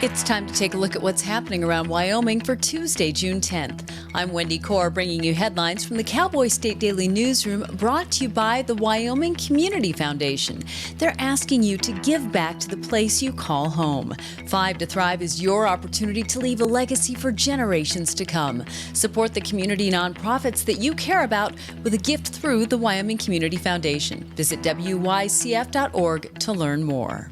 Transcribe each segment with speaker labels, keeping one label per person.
Speaker 1: It's time to take a look at what's happening around Wyoming for Tuesday, June 10th. I'm Wendy Corr, bringing you headlines from the Cowboy State Daily newsroom, brought to you by the Wyoming Community Foundation. They're asking you to give back to the place you call home. 5 to Thrive is your opportunity to leave a legacy for generations to come. Support the community nonprofits that you care about with a gift through the Wyoming Community Foundation. Visit wycf.org to learn more.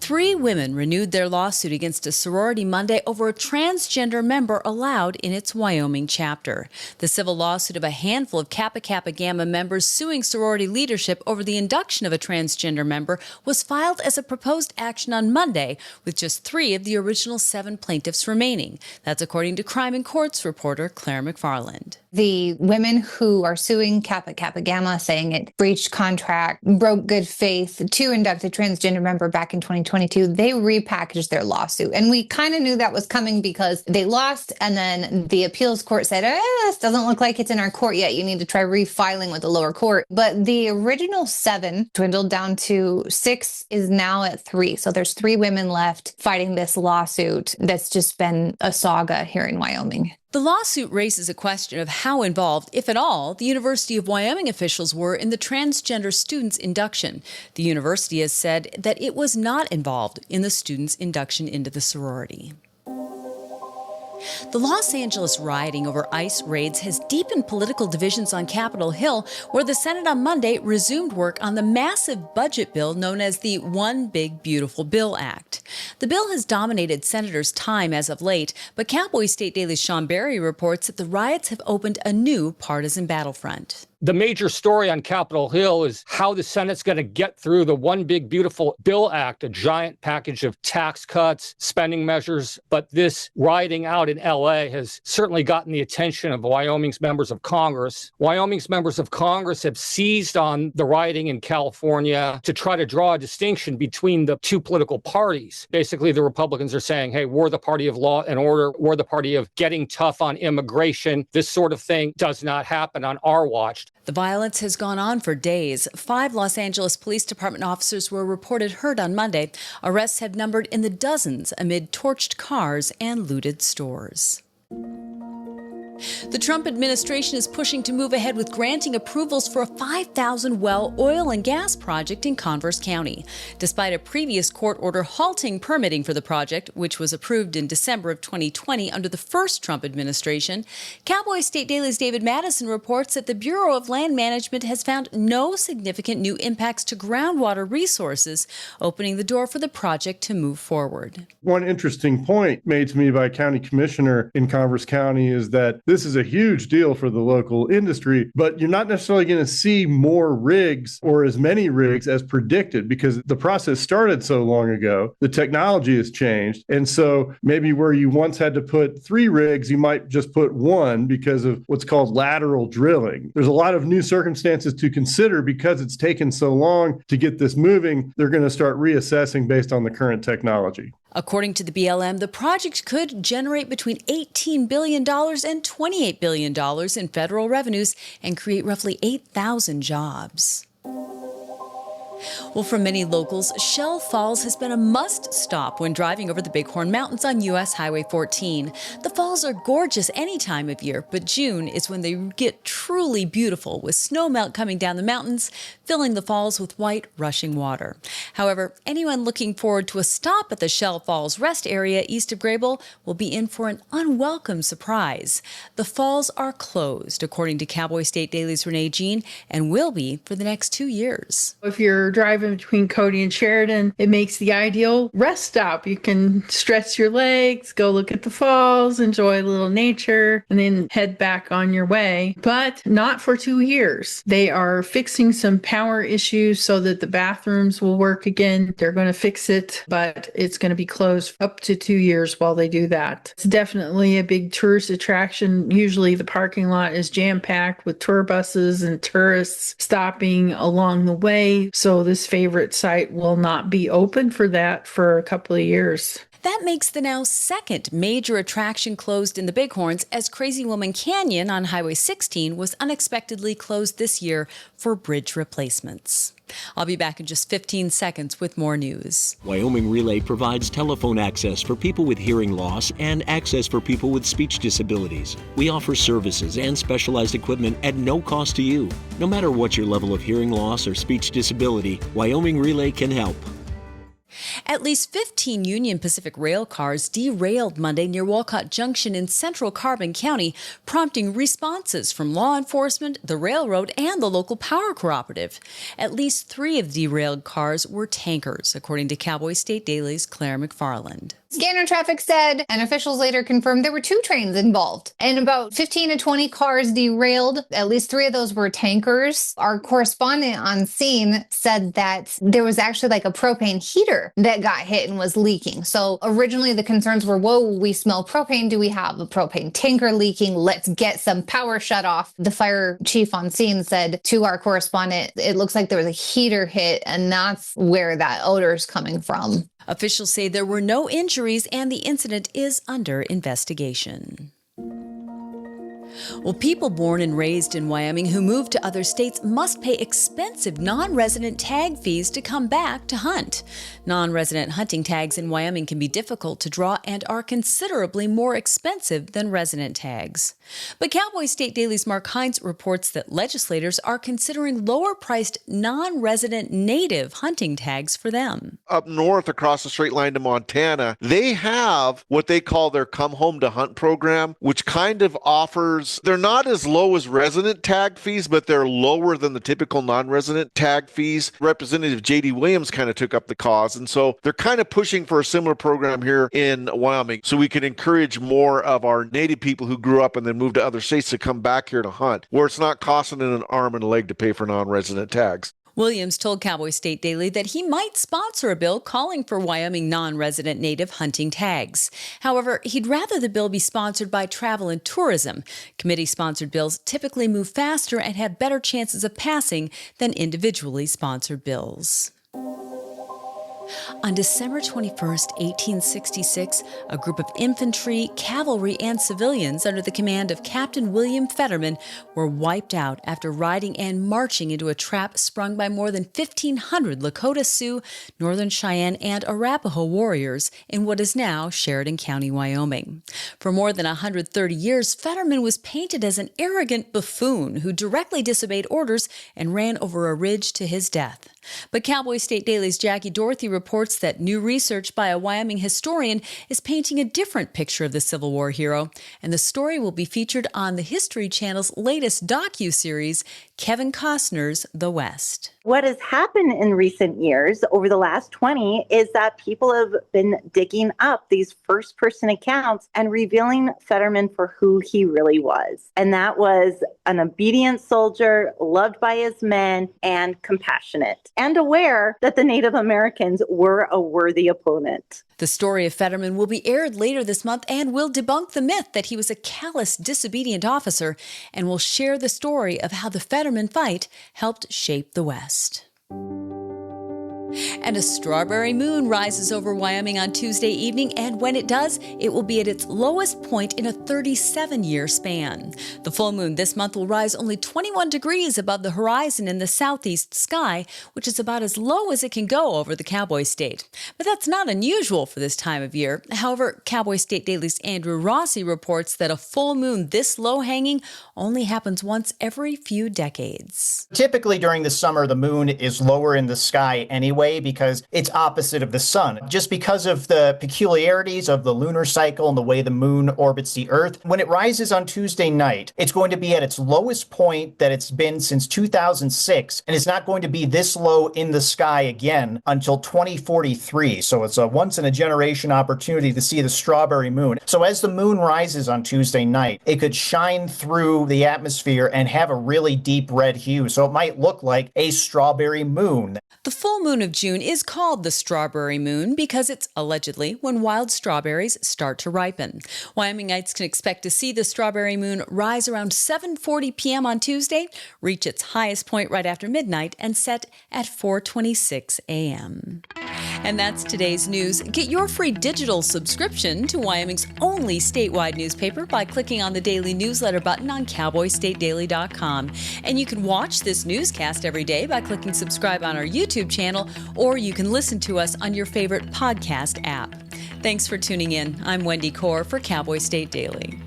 Speaker 1: 3 women renewed their lawsuit against a sorority Monday over a transgender member allowed in its Wyoming chapter. The civil lawsuit of a handful of Kappa Kappa Gamma members suing sorority leadership over the induction of a transgender member was filed as a proposed action on Monday, with just 3 of the original 7 plaintiffs remaining. That's according to Crime and Courts reporter Claire McFarland.
Speaker 2: The women who are suing Kappa Kappa Gamma, saying it breached contract, broke good faith to induct a transgender member back in 2022, they repackaged their lawsuit. And we kind of knew that was coming because they lost, and then the appeals court said, this doesn't look like it's in our court yet. You need to try refiling with the lower court. But the original 7 dwindled down to 6, is now at 3. So there's 3 women left fighting this lawsuit that's just been a saga here in Wyoming.
Speaker 1: The lawsuit raises a question of how involved, if at all, the University of Wyoming officials were in the transgender students' induction. The university has said that it was not involved in the students' induction into the sorority. The Los Angeles rioting over ICE raids has deepened political divisions on Capitol Hill, where the Senate on Monday resumed work on the massive budget bill known as the One Big Beautiful Bill Act. The bill has dominated senators' time as of late, but Cowboy State Daily's Sean Berry reports that the riots have opened a new partisan battlefront.
Speaker 3: The major story on Capitol Hill is how the Senate's going to get through the One Big Beautiful Bill Act, a giant package of tax cuts, spending measures. But this rioting out in L.A. has certainly gotten the attention of Wyoming's members of Congress. Wyoming's members of Congress have seized on the rioting in California to try to draw a distinction between the 2 political parties. Basically, the Republicans are saying, hey, we're the party of law and order. We're the party of getting tough on immigration. This sort of thing does not happen on our watch.
Speaker 1: The violence has gone on for days. 5 Los Angeles Police Department officers were reported hurt on Monday. Arrests have numbered in the dozens amid torched cars and looted stores. The Trump administration is pushing to move ahead with granting approvals for a 5,000-well oil and gas project in Converse County. Despite a previous court order halting permitting for the project, which was approved in December of 2020 under the first Trump administration, Cowboy State Daily's David Madison reports that the Bureau of Land Management has found no significant new impacts to groundwater resources, opening the door for the project to move forward.
Speaker 4: One interesting point made to me by a county commissioner in Converse County is that this is a huge deal for the local industry, but you're not necessarily going to see more rigs or as many rigs as predicted because the process started so long ago. The technology has changed. And so maybe where you once had to put 3 rigs, you might just put 1 because of what's called lateral drilling. There's a lot of new circumstances to consider because it's taken so long to get this moving. They're going to start reassessing based on the current technology.
Speaker 1: According to the BLM, the project could generate between $18 billion and $28 billion in federal revenues and create roughly 8,000 jobs. Well, for many locals, Shell Falls has been a must-stop when driving over the Bighorn Mountains on U.S. Highway 14. The falls are gorgeous any time of year, but June is when they get truly beautiful, with snowmelt coming down the mountains, filling the falls with white, rushing water. However, anyone looking forward to a stop at the Shell Falls rest area east of Grable will be in for an unwelcome surprise. The falls are closed, according to Cowboy State Daily's Renee Jean, and will be for the next 2 years.
Speaker 5: If you're driving between Cody and Sheridan, it makes the ideal rest stop. You can stretch your legs, go look at the falls, enjoy a little nature, and then head back on your way. But not for 2 years. They are fixing some power issues so that the bathrooms will work again. They're going to fix it, but it's going to be closed up to 2 years while they do that. It's definitely a big tourist attraction. Usually the parking lot is jam-packed with tour buses and tourists stopping along the way. So this favorite site will not be open for that for a couple of years.
Speaker 1: That makes the now second major attraction closed in the Bighorns, as Crazy Woman Canyon on Highway 16 was unexpectedly closed this year for bridge replacements. I'll be back in just 15 seconds with more news.
Speaker 6: Wyoming Relay provides telephone access for people with hearing loss and access for people with speech disabilities. We offer services and specialized equipment at no cost to you. No matter what your level of hearing loss or speech disability, Wyoming Relay can help.
Speaker 1: At least 15 Union Pacific rail cars derailed Monday near Walcott Junction in central Carbon County, prompting responses from law enforcement, the railroad, and the local power cooperative. At least 3 of the derailed cars were tankers, according to Cowboy State Daily's Claire McFarland.
Speaker 2: Scanner traffic said, and officials later confirmed there were 2 trains involved, and about 15 to 20 cars derailed. At least 3 of those were tankers. Our correspondent on scene said that there was actually like a propane heater that got hit and was leaking. So originally the concerns were, whoa, we smell propane. Do we have a propane tanker leaking? Let's get some power shut off. The fire chief on scene said to our correspondent, it looks like there was a heater hit, and that's where that odor is coming from.
Speaker 1: Officials say there were no injuries and the incident is under investigation. Well, people born and raised in Wyoming who move to other states must pay expensive non-resident tag fees to come back to hunt. Non-resident hunting tags in Wyoming can be difficult to draw and are considerably more expensive than resident tags. But Cowboy State Daily's Mark Hines reports that legislators are considering lower-priced non-resident native hunting tags for them.
Speaker 7: Up north across the straight line to Montana, they have what they call their Come Home to Hunt program, which kind of offers, they're not as low as resident tag fees, but they're lower than the typical non-resident tag fees. Representative J.D. Williams kind of took up the cause, and so they're kind of pushing for a similar program here in Wyoming so we can encourage more of our native people who grew up and then moved to other states to come back here to hunt, where it's not costing them an arm and a leg to pay for non-resident tags.
Speaker 1: Williams told Cowboy State Daily that he might sponsor a bill calling for Wyoming non-resident native hunting tags. However, he'd rather the bill be sponsored by Travel and Tourism. Committee-sponsored bills typically move faster and have better chances of passing than individually sponsored bills. On December 21, 1866, a group of infantry, cavalry, and civilians under the command of Captain William Fetterman were wiped out after riding and marching into a trap sprung by more than 1,500 Lakota Sioux, Northern Cheyenne, and Arapaho warriors in what is now Sheridan County, Wyoming. For more than 130 years, Fetterman was painted as an arrogant buffoon who directly disobeyed orders and ran over a ridge to his death. But Cowboy State Daily's Jackie Dorothy reports that new research by a Wyoming historian is painting a different picture of the Civil War hero, and the story will be featured on the History Channel's latest docuseries, Kevin Costner's The West.
Speaker 8: What has happened in recent years, over the last 20, is that people have been digging up these first-person accounts and revealing Fetterman for who he really was. And that was an obedient soldier, loved by his men, and compassionate, and aware that the Native Americans were a worthy opponent.
Speaker 1: The story of Fetterman will be aired later this month and will debunk the myth that he was a callous, disobedient officer, and will share the story of how the Fetterman fight helped shape the West. And a strawberry moon rises over Wyoming on Tuesday evening, and when it does, it will be at its lowest point in a 37-year span. The full moon this month will rise only 21 degrees above the horizon in the southeast sky, which is about as low as it can go over the Cowboy State. But that's not unusual for this time of year. However, Cowboy State Daily's Andrew Rossi reports that a full moon this low-hanging only happens once every few decades.
Speaker 9: Typically during the summer, the moon is lower in the sky anyway, because it's opposite of the sun. Just because of the peculiarities of the lunar cycle and the way the moon orbits the Earth, when it rises on Tuesday night, it's going to be at its lowest point that it's been since 2006, and it's not going to be this low in the sky again until 2043. So it's a once-in-a-generation opportunity to see the strawberry moon. So as the moon rises on Tuesday night, it could shine through the atmosphere and have a really deep red hue. So it might look like a strawberry moon.
Speaker 1: The full moon of June is called the strawberry moon because it's allegedly when wild strawberries start to ripen. Wyomingites can expect to see the strawberry moon rise around 7:40 p.m. on Tuesday, reach its highest point right after midnight, and set at 4:26 a.m. And that's today's news. Get your free digital subscription to Wyoming's only statewide newspaper by clicking on the daily newsletter button on cowboystatedaily.com. And you can watch this newscast every day by clicking subscribe on our YouTube channel, or you can listen to us on your favorite podcast app. Thanks for tuning in. I'm Wendy Corr for Cowboy State Daily.